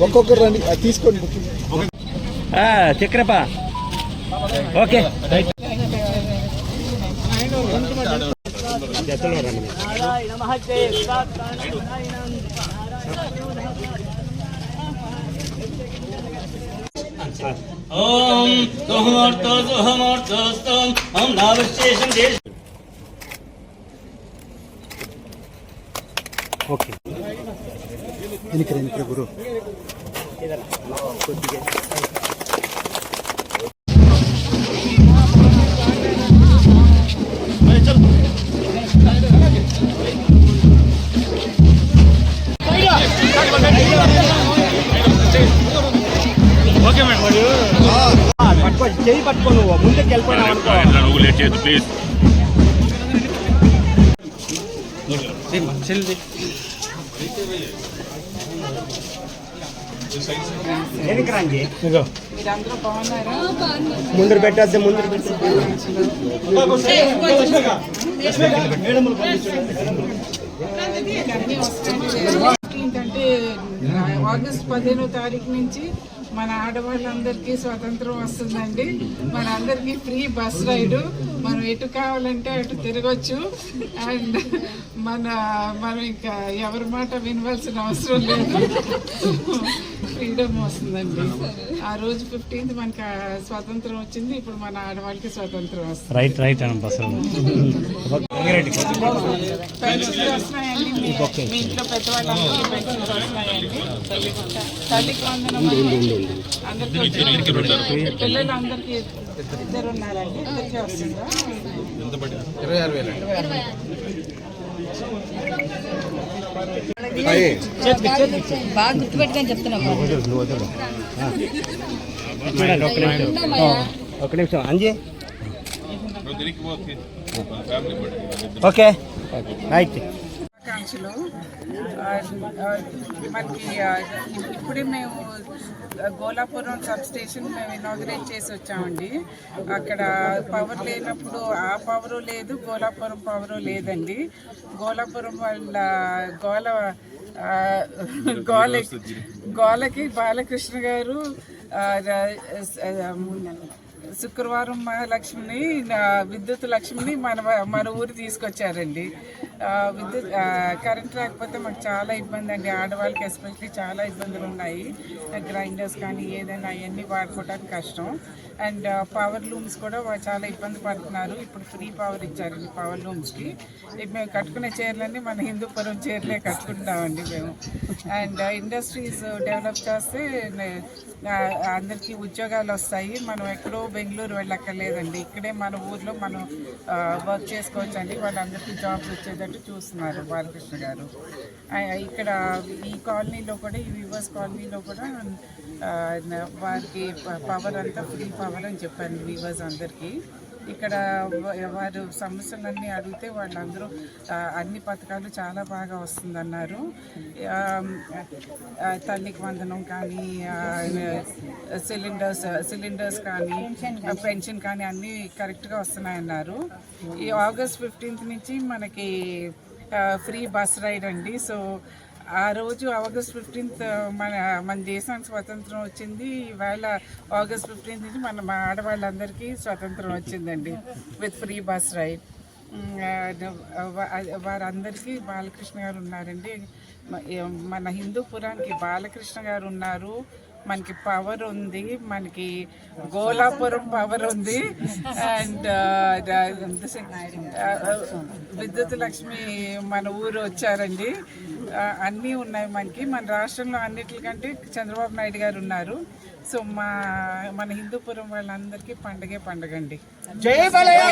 ఒక్కొక్కరు రండి తీసుకోండి చక్రపా. ఓకే ఓం సోహమూర్తో సోహమూర్తోస్తం ఓం నావశేషం దేశ. ఓకే ఎనికి గురు ఓకే మేడం పట్టుకో, చెయ్యి పట్టుకో, నువ్వు ముందుకు వెళ్ళిపోయినావు అనుకో. ప్లీజ్ ముందు పెట్టద్దు, ముందు అంటే ఆగస్టు 15వ తారీఖు నుంచి మన ఆడవాళ్ళందరికీ స్వతంత్రం వస్తుందండి. మన అందరికీ ఫ్రీ బస్ రైడు, మనం ఎటు కావాలంటే అటు తిరగచ్చు. అండ్ మనం ఇంకా ఎవరి మాట వినవలసిన అవసరం లేదు, ఫ్రీడమ్ వస్తుందండి. ఆ రోజు 15th మనకి స్వాతంత్రం వచ్చింది. ఇప్పుడు మన ఆడవాళ్ళకి స్వాతంత్రం వస్తుంది. రైట్ రైట్ పెన్షన్లు వస్తున్నాయండి, మీ ఇంట్లో పెద్దవాళ్ళందరికీ పెన్షన్లు వస్తున్నాయండి. తల్లికి వందనం అందరికీ, పిల్లలు అందరికీ ఇద్దరు ఉన్నారండి, ఇద్దరికీ వస్తుందా? 26,000 బాగా గుర్తుపెట్టుకొని చెప్తున్నా. ఒక నిమిషం అంజీ. Okay right. ఆకాంక్షలు మనకి ఇప్పుడే మేము గోలాపురం సబ్ స్టేషన్ మేము ఇనాగ్రేట్ చేసి వచ్చామండి. అక్కడ పవర్ లేనప్పుడు ఆ పవరు లేదు, గోలాపురం పవరు లేదండి. గోలాపురం వాళ్ళ గోలకి బాలకృష్ణ గారు శుక్రవారం మహాలక్ష్మిని, విద్యుత్ లక్ష్మిని మన ఊరు తీసుకొచ్చారండి. కరెంట్ రాకపోతే మాకు చాలా ఇబ్బంది అండి, ఆడవాళ్ళకి ఎస్పెషల్లీ చాలా ఇబ్బందులు ఉన్నాయి. గ్రైండర్స్ కానీ ఏదైనా అవన్నీ వాడుకోవడానికి కష్టం. అండ్ పవర్ లూమ్స్ కూడా చాలా ఇబ్బంది పడుతున్నారు. ఇప్పుడు ఫ్రీ పవర్ ఇచ్చారండి పవర్ లూమ్స్కి. మేము కట్టుకునే చీరలన్నీ మన హిందూపురం చీరలే కట్టుకుంటామండి మేము. అండ్ ఇండస్ట్రీస్ డెవలప్ చేస్తే అందరికీ ఉద్యోగాలు వస్తాయి. మనం ఎక్కడో బెంగళూరు వెళ్ళక్కర్లేదండి, ఇక్కడే మన ఊర్లో మనం వర్క్ చేసుకోవచ్చండి. వాళ్ళందరికీ జాబ్స్ వచ్చేటట్టు చూస్తున్నారు బాలకృష్ణ గారు. ఇక్కడ ఈ కాలనీలో కూడా, ఈ వీవర్స్ కాలనీలో కూడా వారికి పవర్ అంతా ఫ్రీ పవర్ అని చెప్పాను వీవర్స్ అందరికీ. ఇక్కడ వారు సమస్యలన్నీ అడిగితే వాళ్ళందరూ అన్ని పథకాలు చాలా బాగా వస్తుందన్నారు. తల్లికి వందనం కానీ, సిలిండర్స్ కానీ, పెన్షన్ కానీ అన్నీ కరెక్ట్గా వస్తున్నాయన్నారు. ఈ ఆగస్ట్ 15th నుంచి మనకి ఫ్రీ బస్ రైడ్ అండి. సో ఆ రోజు ఆగస్ట్ 15th మన దేశానికి స్వతంత్రం వచ్చింది. ఈవేళ ఆగస్ట్ 15th నుంచి మన ఆడవాళ్ళందరికీ స్వతంత్రం వచ్చిందండి విత్ ఫ్రీ బస్ రైడ్. వారందరికీ బాలకృష్ణ గారు ఉన్నారండి. మన హిందూపురానికి బాలకృష్ణ గారు ఉన్నారు, మనకి పవర్ ఉంది, మనకి గోలాపురం పవర్ ఉంది. అండ్ విద్యుత్ లక్ష్మి మన ఊరు వచ్చారండి. అన్నీ ఉన్నాయి మనకి. మన రాష్ట్రంలో అన్నిటికంటే చంద్రబాబు నాయుడు గారు ఉన్నారు. సో మన హిందూపురం వాళ్ళందరికీ పండగే పండగండి. జై బాలయ్య.